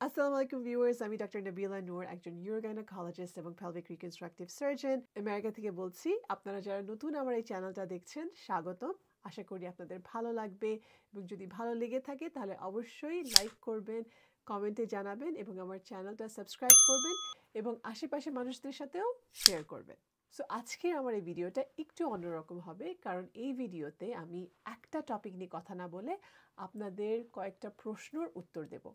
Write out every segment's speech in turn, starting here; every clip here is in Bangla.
আসসালামু আলাইকুম ভিউয়ার্স, আমি ডক্টর নবিলা নূর, একজন ইউরোগাইনোকোলজিস্ট এবং পেলভিক রিকনস্ট্রাকটিভ সার্জন আমেরিকা থেকে বলছি। আপনারা যারা নতুন আমার এই চ্যানেলটা দেখছেন, স্বাগতম। আশা করি আপনাদের ভালো লাগবে এবং যদি ভালো লেগে থাকে তাহলে অবশ্যই লাইক করবেন, কমেন্টে জানাবেন এবং আমার চ্যানেলটা সাবস্ক্রাইব করবেন এবং আশেপাশে মানুষদের সাথেও শেয়ার করবেন। সো আজকের আমার এই ভিডিওটা একটু অন্যরকম হবে, কারণ এই ভিডিওতে আমি একটা টপিক নিয়ে কথা না বলে আপনাদের কয়েকটা প্রশ্নের উত্তর দেব।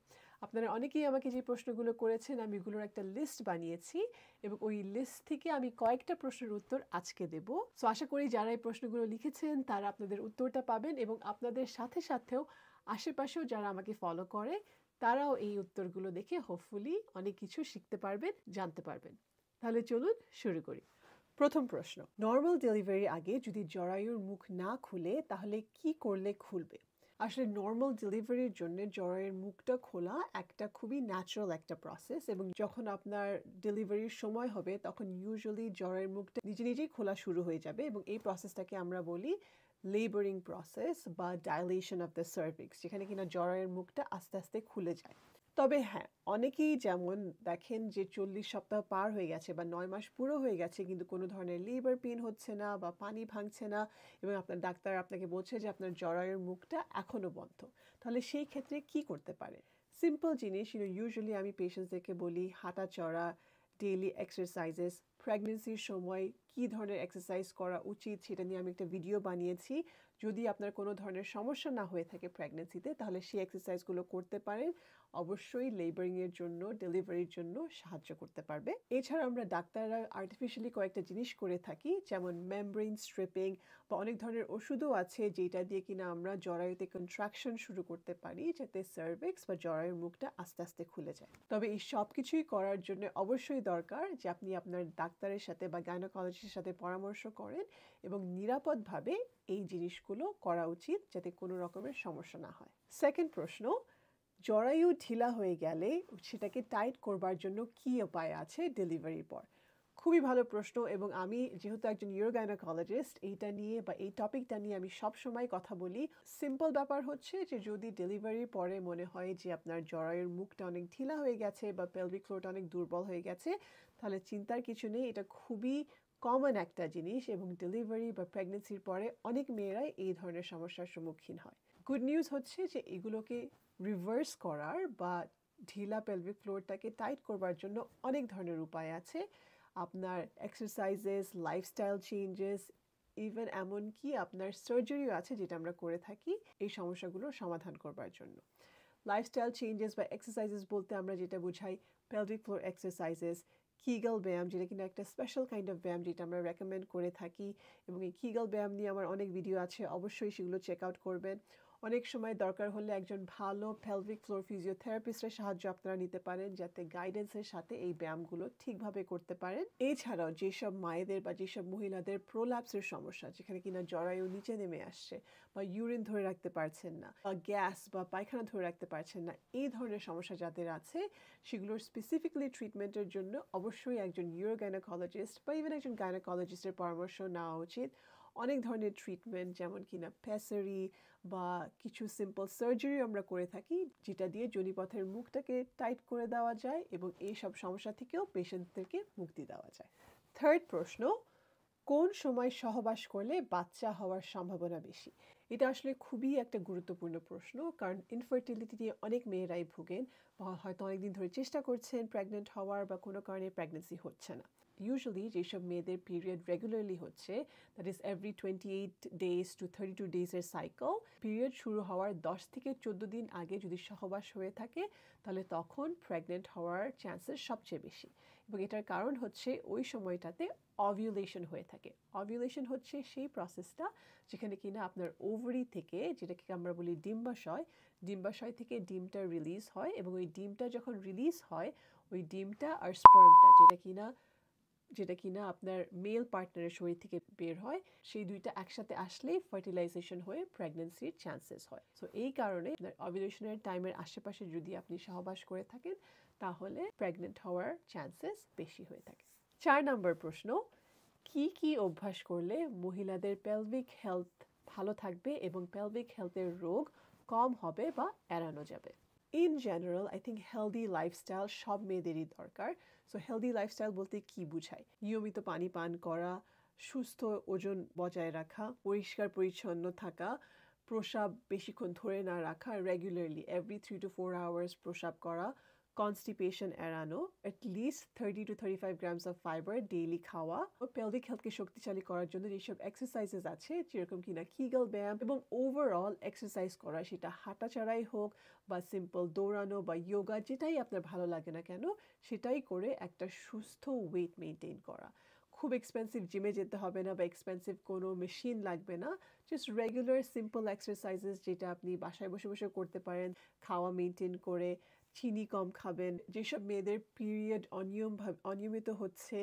আপনারা অনেকেই আমাকে যে প্রশ্নগুলো করেছেন আমি এগুলোর একটা লিস্ট বানিয়েছি এবং ওই লিস্ট থেকে আমি কয়েকটা প্রশ্নের উত্তর আজকে দেব। সো আশা করি যারা এই প্রশ্নগুলো লিখেছেন তারা আপনাদের উত্তরটা পাবেন এবং আপনাদের সাথে সাথেও আশেপাশেও যারা আমাকে ফলো করে তারাও এই উত্তরগুলো দেখে হোপফুলি অনেক কিছু শিখতে পারবেন, জানতে পারবেন। তাহলে চলুন শুরু করি। প্রথম প্রশ্ন, নর্মাল ডেলিভারির আগে যদি জরায়ুর মুখ না খুলে তাহলে কি করলে খুলবে? আসলে নর্মাল ডেলিভারির জন্য জরায়ুর মুখটা খোলা একটা খুবই ন্যাচারাল একটা প্রসেস এবং যখন আপনার ডেলিভারির সময় হবে তখন ইউজুয়ালি জরায়ুর মুখটা নিজে নিজেই খোলা শুরু হয়ে যাবে এবং এই প্রসেসটাকে আমরা বলি লেবারিং প্রসেস বা ডাইলেশন অফ দ্য সার্ভিক্স, যেখানে কিনা জরায়ুর মুখটা আস্তে আস্তে খুলে যায়। তবে হ্যাঁ, অনেকেই যেমন দেখেন যে 40 সপ্তাহ পার হয়ে গেছে বা 9 মাস পুরো হয়ে গেছে কিন্তু কোনো ধরনের লেবার পেন হচ্ছে না বা পানি ভাঙছে না এবং আপনার ডাক্তার আপনাকে বলছে যে আপনার জরায়ুর মুখটা এখনও বন্ধ। তাহলে সেই ক্ষেত্রে কি করতে পারে? সিম্পল জিনিস, ইউজুয়ালি আমি পেশেন্টসদেরকে বলি হাঁটা চড়া, ডেইলি এক্সারসাইজেস, প্রেগনেন্সির সময় কী ধরনের এক্সারসাইজ করা উচিত সেটা নিয়ে আমি একটা ভিডিও বানিয়েছি। যদি আপনার কোনো ধরনের সমস্যা না হয়ে থাকে প্রেগনেন্সিতে তাহলে সেই এক্সারসাইজগুলো করতে পারেন, অবশ্যই লেবারিংয়ের জন্য, ডেলিভারির জন্য সাহায্য করতে পারবে। এছাড়া আমরা ডাক্তাররা আর্টিফিশিয়ালি কয়েকটা জিনিস করে থাকি, যেমন মেমব্রেন স্ট্রিপিং বা অনেক ধরনের ওষুধও আছে যেটা দিয়ে কিনা আমরা জরায়ুতে কন্ট্রাকশন শুরু করতে পারি যাতে সার্ভিক্স বা জরায়ুর মুখটা আস্তে আস্তে খুলে যায়। তবে এই সব কিছুই করার জন্য অবশ্যই দরকার যে আপনি আপনার ডাক্তারের সাথে বা গাইনোকোলজিস্টের সাথে পরামর্শ করেন এবং নিরাপদভাবে এই জিনিসগুলো করা উচিত যাতে কোনো রকমের সমস্যা না হয়। সেকেন্ড প্রশ্ন, জরায়ু ঢিলা হয়ে গেলে সেটাকে টাইট করবার জন্য কি উপায় আছে ডেলিভারির পর? খুবই ভালো প্রশ্ন এবং আমি যেহেতু একজন ইউরোগাইনোকোলজিস্ট এইটা নিয়ে বা এই টপিকটা নিয়ে আমি সবসময় কথা বলি। সিম্পল ব্যাপার হচ্ছে যে যদি ডেলিভারির পরে মনে হয় যে আপনার জরায়ুর মুখটা অনেক ঢিলা হয়ে গেছে বা পেলভিক ফ্লোরটা অনেক দুর্বল হয়ে গেছে তাহলে চিন্তার কিছু নেই, এটা খুবই কমন একটা জিনিস এবং ডেলিভারি বা প্রেগনেন্সির পরে অনেক মেয়েরাই এই ধরনের সমস্যার সম্মুখীন হয়। গুড নিউজ হচ্ছে যে এগুলোকে রিভার্স করার বা ঢিলা পেলভিক ফ্লোরটাকে টাইট করবার জন্য অনেক ধরনের উপায় আছে। আপনার এক্সারসাইজেস, লাইফস্টাইল চেঞ্জেস, ইভেন এমনকি আপনার সার্জারিও আছে যেটা আমরা করে থাকি এই সমস্যাগুলোর সমাধান করবার জন্য। লাইফস্টাইল চেঞ্জেস বা এক্সারসাইজেস বলতে আমরা যেটা বুঝাই পেলভিক ফ্লোর এক্সারসাইজেস, কিগল ব্যায়াম, যেটা কিনা একটা স্পেশাল কাইন্ড অফ ব্যায়াম যেটা আমরা রেকমেন্ড করে থাকি এবং এই কিগল ব্যায়াম নিয়ে আমার অনেক ভিডিও আছে, অবশ্যই সেগুলো চেক আউট করবেন। অনেক সময় দরকার হলে একজন ভালো পেলভিক ফ্লোর ফিজিওথেরাপিস্টের সাহায্য আপনারা নিতে পারেন যাতে গাইডেন্সের সাথে এই ব্যায়ামগুলো ঠিকভাবে করতে পারেন। এছাড়াও যেসব মায়েদের বা যেসব মহিলাদের প্রোল্যাপসের সমস্যা, যেখানে কিনা জরায়ু নিচে নেমে আসছে বা ইউরিন ধরে রাখতে পারছেন না বা গ্যাস বা পায়খানা ধরে রাখতে পারছেন না, এই ধরনের সমস্যা যাদের আছে সেগুলোর স্পেসিফিক্যালি ট্রিটমেন্টের জন্য অবশ্যই একজন ইউরোগাইনোকোলজিস্ট বা ইভেন একজন গাইনোকোলজিস্টের পরামর্শ নেওয়া উচিত। অনেক ধরনের ট্রিটমেন্ট যেমন কিনা প্যাসারি বা কিছু সিম্পল সার্জারি আমরা করে থাকি যেটা দিয়ে যোনিপথের মুখটাকে টাইট করে দেওয়া যায় এবং এই সব সমস্যা থেকেও পেশেন্টদেরকে মুক্তি দেওয়া যায়। থার্ড প্রশ্ন, কোন সময় সহবাস করলে বাচ্চা হওয়ার সম্ভাবনা বেশি? এটা আসলে খুবই একটা গুরুত্বপূর্ণ প্রশ্ন, কারণ ইনফার্টিলিটি নিয়ে অনেক মেয়েরাই ভোগেন বা হয়তো অনেকদিন ধরে চেষ্টা করছেন প্রেগনেন্ট হওয়ার বা কোনো কারণে প্রেগনেন্সি হচ্ছে না। ইউজুয়ালি যেসব মেয়েদের পিরিয়ড রেগুলারলি হচ্ছে, that is every 28 days to 32 days-এর সাইকেল, পিরিয়ড শুরু হওয়ার 10 থেকে 14 দিন আগে যদি সহবাস হয়ে থাকে তাহলে তখন প্রেগনেন্ট হওয়ার চান্সেস সবচেয়ে বেশি এবং এটার কারণ হচ্ছে ওই সময়টাতে অভিউলেশন হয়ে থাকে। অভিউলেশন হচ্ছে সেই প্রসেসটা যেখানে কিনা আপনার ওভারি থেকে, যেটাকে আমরা বলি ডিম্বাশয়, ডিম্বাশয় থেকে ডিমটা রিলিজ হয় এবং ওই ডিমটা যখন রিলিজ হয় ওই ডিমটা আর স্পার্মটা যেটা কিনা আপনার মেল পার্টনারের শরীর থেকে বের হয়, সেই দুইটা একসাথে আসলেই ফার্টিলাইজেশন হয়ে প্রেগনেন্সির চান্সেস হয়। সো এই কারণে আপনার ওভুলেশনের টাইমের আশেপাশে যদি আপনি সহবাস করে থাকেন তাহলে প্রেগনেন্ট হওয়ার চান্সেস বেশি হয়ে থাকে। 4 নম্বর প্রশ্ন, কি অভ্যাস করলে মহিলাদের পেলভিক হেলথ ভালো থাকবে এবং পেলভিক হেলথের রোগ কম হবে বা এড়ানো যাবে? In general I think healthy lifestyle সব মেয়েদেরই দরকার। সো হেলদি লাইফস্টাইল বলতে কি বুঝায়? নিয়মিত পানি পান করা, সুস্থ ওজন বজায় রাখা, পরিষ্কার পরিচ্ছন্ন থাকা, প্রস্রাব বেশিক্ষণ ধরে না রাখা, রেগুলারলি এভরি 3 to 4 hours প্রস্রাব করা, কনস্টিপেশন এড়ানো, at least 30 to 35 grams of fibre daily খাওয়া, পেলভিক হেলথকে শক্তিশালী করার জন্য যেসব এক্সারসাইজেস আছে যেরকম কিনা কিগল ব্যায়াম এবং ওভারঅল এক্সারসাইজ করা, সেটা হাঁটাচড়াই হোক বা সিম্পল দৌড়ানো বা যোগা, যেটাই আপনার ভালো লাগে না কেন সেটাই করে একটা সুস্থ ওয়েট মেনটেন করা। খুব এক্সপেন্সিভ জিমে যেতে হবে না বা এক্সপেন্সিভ কোনো মেশিন লাগবে না, জাস্ট রেগুলার সিম্পল এক্সারসাইজেস যেটা আপনি বাসায় বসে বসে করতে পারেন, খাওয়া মেনটেন করে, চিনি কম খাবেন। যেসব মেয়েদের পিরিয়ড অনিয়মিত হচ্ছে,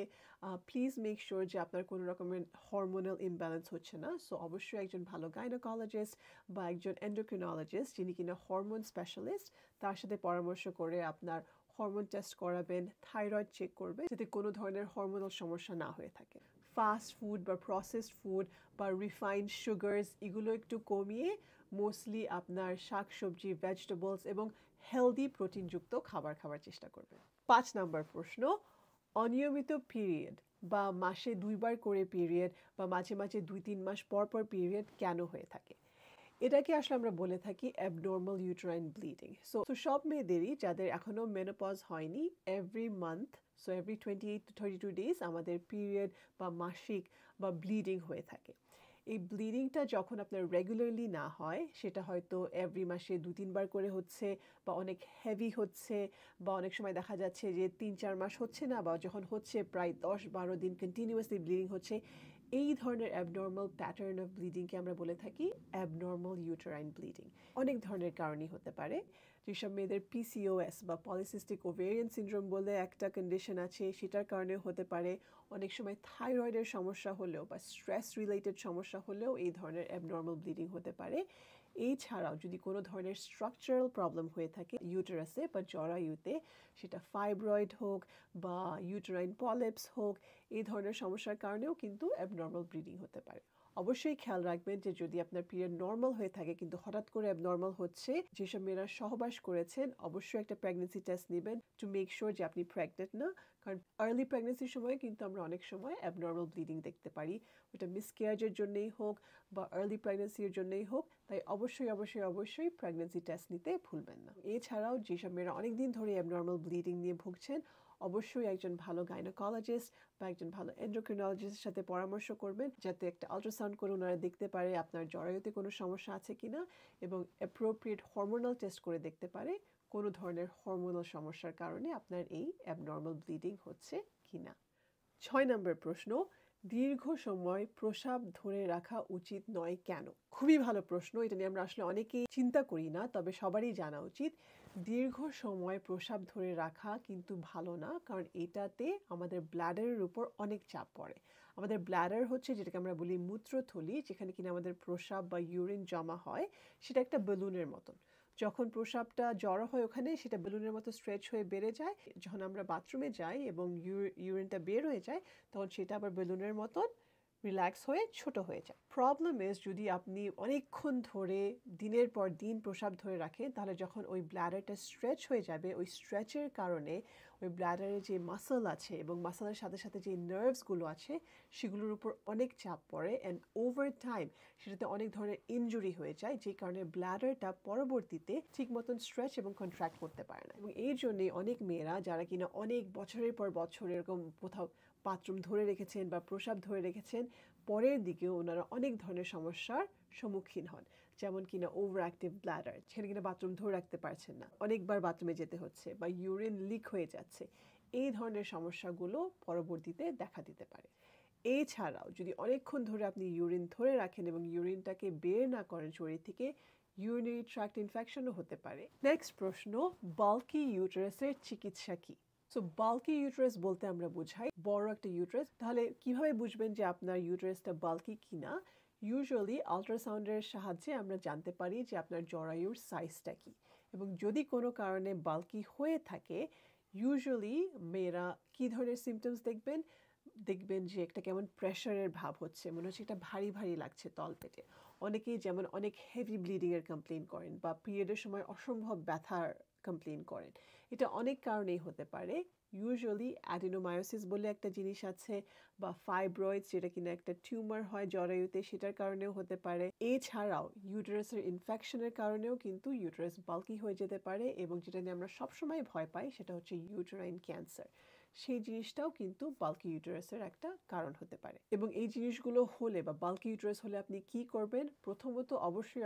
প্লিজ মেক শিওর যে আপনার কোনো রকমের হরমোনাল ইমব্যালেন্স হচ্ছে না। সো অবশ্যই একজন ভালো গাইনোকোলজিস্ট বা একজন এন্ডোক্রিনোলজিস্ট যিনি কিনা হরমোন স্পেশালিস্ট তার সাথে পরামর্শ করে আপনার হরমোন টেস্ট করাবেন, থাইরয়েড চেক করবে যাতে কোনো ধরনের হরমোনাল সমস্যা না হয়ে থাকে। ফাস্ট ফুড বা প্রসেসড ফুড বা রিফাইন্ড সুগারস এগুলো একটু কমিয়ে মোস্টলি আপনার শাকসবজি, ভেজিটেবলস এবং হেলদি প্রোটিনযুক্ত খাবার খাওয়ার চেষ্টা করবেন। 5 নম্বর প্রশ্ন, অনিয়মিত পিরিয়ড বা মাসে 2বার করে পিরিয়ড বা মাঝে মাঝে 2-3 মাস পর পর পিরিয়ড কেন হয়ে থাকে? এটাকে আসলে আমরা বলে থাকি অ্যাবনর্মাল ইউটেরাইন ব্লিডিং। সো সব মেয়েদেরই যাদের এখনও মেনোপজ হয়নি, every month, so every 28 to 32 days আমাদের পিরিয়ড বা মাসিক বা ব্লিডিং হয়ে থাকে। এই ব্লিডিংটা যখন আপনার রেগুলারলি না হয়, সেটা হয়তো এভরি মাসে 2-3বার করে হচ্ছে বা অনেক হেভি হচ্ছে বা অনেক সময় দেখা যাচ্ছে যে 3-4 মাস হচ্ছে না, বা যখন হচ্ছে প্রায় 10-12 দিন কন্টিনিউয়াসলি ব্লিডিং হচ্ছে, এই ধরনের অ্যাবনর্মাল প্যাটার্ন অফ ব্লিডিংকে আমরা বলে থাকি অ্যাবনর্মাল ইউটেরাইন ব্লিডিং। অনেক ধরনের কারণই হতে পারে। যেসব মেয়েদের পিসিওএস বা পলিসিস্টিক ওভেরিয়ান সিনড্রোম বলে একটা কন্ডিশন আছে, সেটার কারণে হতে পারে। অনেক সময় থাইরয়েডের সমস্যা হলেও বা স্ট্রেস রিলেটেড সমস্যা হলেও এই ধরনের অ্যাবনর্মাল ব্লিডিং হতে পারে। এছাড়াও যদি কোনো ধরনের স্ট্রাকচারাল প্রবলেম হয়ে থাকে ইউটেরাসে বা জরায়ুতে, সেটা ফাইব্রয়েড হোক বা ইউটেরাইন পলিপস হোক, এই ধরনের সমস্যার কারণেও কিন্তু অ্যাবনর্মাল ব্লিডিং হতে পারে। অবশ্যই খেয়াল রাখবেন যে যদি আপনার পিরিয়ড নর্মাল হয়ে থাকে কিন্তু হঠাৎ করে অ্যাবনর্মাল হচ্ছে, যেসব মেয়েরা সহবাস করেছেন অবশ্যই একটা প্রেগনেন্সি টেস্ট নেবেন টু মেক শিওর যে আপনি প্রেগনেন্ট না। কারণ আর্লি প্রেগনেন্সির সময় কিন্তু আমরা অনেক সময় অ্যাবনর্মাল ব্লিডিং দেখতে পারি, ওটা মিসক্যারেজের জন্যই হোক বা আর্লি প্রেগনেন্সির জন্যই হোক। তাই অবশ্যই অবশ্যই অবশ্যই প্রেগনেন্সি টেস্ট নিতে ভুলবেন না। এছাড়াও যেসব মেয়েরা অনেকদিন ধরে অ্যাবনর্মাল ব্লিডিং নিয়ে ভুগছেন, অবশ্যই একজন ভালো গাইনোকোলজিস্ট বা একজন ভালো এন্ডোক্রিনোলজিস্টের সাথে পরামর্শ করবেন, যাতে একটা আল্ট্রাসাউন্ড করে ওনারা দেখতে পারে আপনার জরায়ুতে কোনো সমস্যা আছে কিনা এবং অ্যাপ্রোপ্রিয়েট হরমোনাল টেস্ট করে দেখতে পারে কোনো ধরনের হরমোনাল সমস্যার কারণে আপনার এই অ্যাবনর্মাল ব্লিডিং হচ্ছে কিনা। 6 নম্বর প্রশ্ন, দীর্ঘ সময় প্রস্রাব ধরে রাখা উচিত নয় কেন? খুবই ভালো প্রশ্ন। এটা নিয়ে আমরা আসলে অনেকেই চিন্তা করি না, তবে সবারই জানা উচিত। দীর্ঘ সময় প্রস্রাব ধরে রাখা কিন্তু ভালো না, কারণ এটাতে আমাদের ব্লাডারের উপর অনেক চাপ পড়ে। আমাদের ব্লাডার হচ্ছে যেটাকে আমরা বলি মূত্রথলি, যেখানে কিনা আমাদের প্রস্রাব বা ইউরিন জমা হয়, সেটা একটা বেলুনের মতন। যখন প্রস্রাবটা জড়ো হয় ওখানে, সেটা বেলুনের মতো স্ট্রেচ হয়ে বেড়ে যায়। যখন আমরা বাথরুমে যাই এবং ইউরিনটা বের হয়ে যায়, তখন সেটা আবার বেলুনের মতন রিল্যাক্স হয়ে ছোট হয়ে যায়। প্রবলেম ইজ যদি আপনি অনেকক্ষণ ধরে দিনের পর দিন প্রস্রাব ধরে রাখেন, তাহলে যখন ওই ব্ল্যাডারটা স্ট্রেচ হয়ে যাবে, ওই স্ট্রেচের কারণে ওই ব্ল্যাডারে যে মাসল আছে এবং মাসলের সাথে সাথে যে নার্ভসগুলো আছে সেগুলোর উপর অনেক চাপ পড়ে, অ্যান্ড ওভার টাইম সেটাতে অনেক ধরনের ইনজুরি হয়ে যায়, যে কারণে ব্ল্যাডারটা পরবর্তীতে ঠিক মতন স্ট্রেচ এবং কন্ট্রাক্ট করতে পারে না। এবং এই জন্যে অনেক মেয়েরা যারা কিনা অনেক বছরের পর বছর এরকম কোথাও বাথরুম ধরে রেখেছেন বা প্রস্রাব ধরে রেখেছেন, পরের দিকেও ওনারা অনেক ধরনের সমস্যার সম্মুখীন হন। যেমন কিনা ওভার অ্যাক্টিভ ব্লাডার, সেখানে কিনা বাথরুম ধরে রাখতে পারছেন না, অনেকবার বাথরুমে যেতে হচ্ছে, বা ইউরিন লিক হয়ে যাচ্ছে। এই ধরনের সমস্যাগুলো পরবর্তীতে দেখা দিতে পারে। এছাড়াও যদি অনেকক্ষণ ধরে আপনি ইউরিন ধরে রাখেন এবং ইউরিনটাকে বের না করেন শরীর থেকে, ইউরিনারি ট্র্যাক্ট ইনফেকশনও হতে পারে। নেক্সট প্রশ্ন, বাল্কি ইউটেরাসের চিকিৎসা কি? সো বাল্কি ইউটেরাস বলতে আমরা বোঝাই বড় একটা ইউটেরাস। তাহলে কিভাবে বুঝবেন যে আপনার ইউটেরাসটা বাল্কি কিনা? ইউজুয়ালি আল্ট্রাসাউন্ডের সাহায্যে আমরা জানতে পারি যে আপনার জরায়ুর সাইজটা কি, এবং যদি কোনো কারণে বাল্কি হয়ে থাকে, ইউজুয়ালি মেয়েরা কী ধরনের সিমটমস দেখবেন যে একটা কেমন প্রেশারের ভাব হচ্ছে, মনে হচ্ছে একটা ভারী ভারী লাগছে তলপেটে। অনেকেই যেমন অনেক হেভি ব্লিডিংয়ের কমপ্লেন করেন বা পিরিয়ডের সময় অসম্ভব ব্যথার কমপ্লেইন করেন। এটা অনেক কারণেই হতে পারে। ইউজুয়ালি অ্যাডিনোমায়োসিস বলে একটা জিনিস আছে, বা ফাইব্রয়েডস যেটা কিনা একটা টিউমার হয় জরায়ুতে, সেটার কারণেও হতে পারে। এছাড়াও ইউটেরাসের ইনফেকশনের কারণেও কিন্তু ইউটেরাস বাল্কি হয়ে যেতে পারে, এবং যেটা নিয়ে আমরা সবসময় ভয় পাই সেটা হচ্ছে ইউটেরাইন ক্যান্সার। সেই জিনিসটাও কিন্তু বাল্কি ইউটেরাসের একটা কারণ হতে পারে। এবং এই জিনিসগুলো হলে বা বাল্কি ইউটেরাস হলে আপনি কি করবেন? প্রথমত অবশ্যই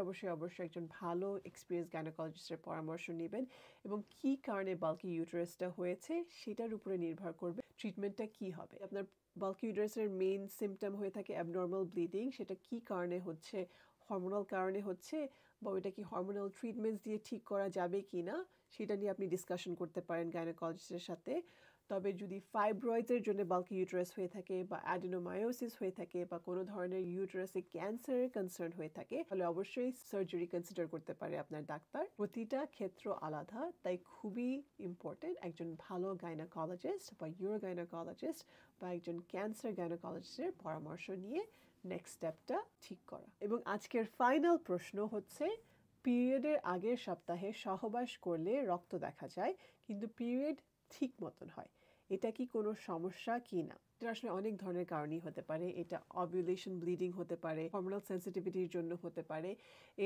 একজন ভালো এক্সপিরিয়েন্স গাইনোকোলজিস্টের পরামর্শ নেবেন, এবং কি কারণে বাল্কি ইউটেরাসটা হয়েছে সেটার উপরে নির্ভর করবে ট্রিটমেন্টটা কি হবে। আপনার বাল্কি ইউটেরাসের মেইন সিমটম হয়ে থাকে অ্যাবনর্মাল ব্লিডিং, সেটা কি কারণে হচ্ছে? হরমোনাল কারণে হচ্ছে, বা ওইটা কি হরমোনাল ট্রিটমেন্টস দিয়ে ঠিক করা যাবে কি না, সেটা নিয়ে আপনি ডিসকাশন করতে পারেন গাইনোকোলজিস্টের সাথে। তবে যদি ফাইব্রয়েডসের জন্য বাল্কি ইউটেরাস হয়ে থাকে, বা অ্যাডিনোমায়োসিস হয়ে থাকে, বা কোনো ধরনের ইউটেরাসে ক্যান্সারের কনসার্ন হয়ে থাকে, তাহলে অবশ্যই সার্জারি কনসিডার করতে পারে আপনার ডাক্তার। প্রতিটা ক্ষেত্র আলাদা, তাই খুবই ইম্পর্টেন্ট একজন ভালো গাইনোকোলজিস্ট বা ইউরোগাইনোকোলজিস্ট বা একজন ক্যান্সার গাইনোকোলজিস্টের পরামর্শ নিয়ে নেক্সট স্টেপটা ঠিক করা। এবং আজকের ফাইনাল প্রশ্ন হচ্ছে, পিরিয়ডের আগের সপ্তাহে সহবাস করলে রক্ত দেখা যায়, কিন্তু পিরিয়ড ঠিক মতন হয়, এটা কি কোনো সমস্যা কি না? এটা আসলে অনেক ধরনের কারণই হতে পারে। এটা ওভুলেশন ব্লিডিং হতে পারে, হরমোনাল সেন্সিটিভিটির জন্য হতে পারে,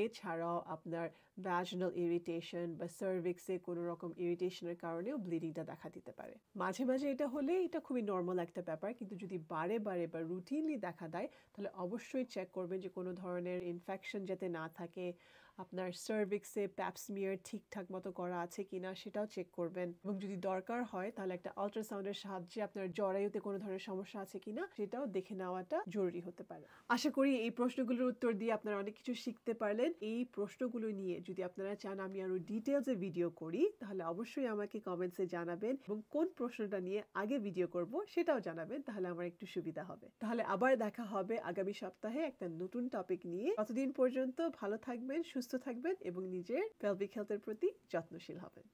এছাড়াও আপনার ভ্যাজিনাল ইরিটেশন বা সার্ভিক্সে কোনো রকম ইরিটেশনের কারণেও ব্লিডিংটা দেখা দিতে পারে। মাঝে মাঝে এটা হলে এটা খুবই নর্মাল একটা ব্যাপার, কিন্তু যদি বারে বারে বা রুটিনলি দেখা দেয়, তাহলে অবশ্যই চেক করবেন যে কোনো ধরনের ইনফেকশন যাতে না থাকে, আপনার সার্ভিক্সে প্যাপসমিয়ার ঠিকঠাক মতো করা আছে কিনা সেটাও চেক করবেন, এবং যদি দরকার হয় তাহলে একটা আল্ট্রাসাউন্ডের সাহায্যে আপনার জরায়ুতে কোনো ধরনের সমস্যা আছে কিনা সেটাও দেখে নেওয়াটা জরুরি হতে পারে। আশা করি এই প্রশ্নগুলোর উত্তর দিয়ে আপনারা অনেক কিছু শিখতে পারলেন। এই প্রশ্নগুলো নিয়ে যদি আপনারা চান আমি আরো ডিটেলসে ভিডিও করি, তাহলে অবশ্যই আমাকে কমেন্টসে জানাবেন, এবং কোন প্রশ্নটা নিয়ে আগে ভিডিও করব সেটাও জানাবেন, তাহলে আমার একটু সুবিধা হবে। তাহলে আবার দেখা হবে আগামী সপ্তাহে একটা নতুন টপিক নিয়ে। ততদিন পর্যন্ত ভালো থাকবেন, সুস্থ থাকবেন, এবং নিজের পেলভিক হেলথের প্রতি যত্নশীল হবেন।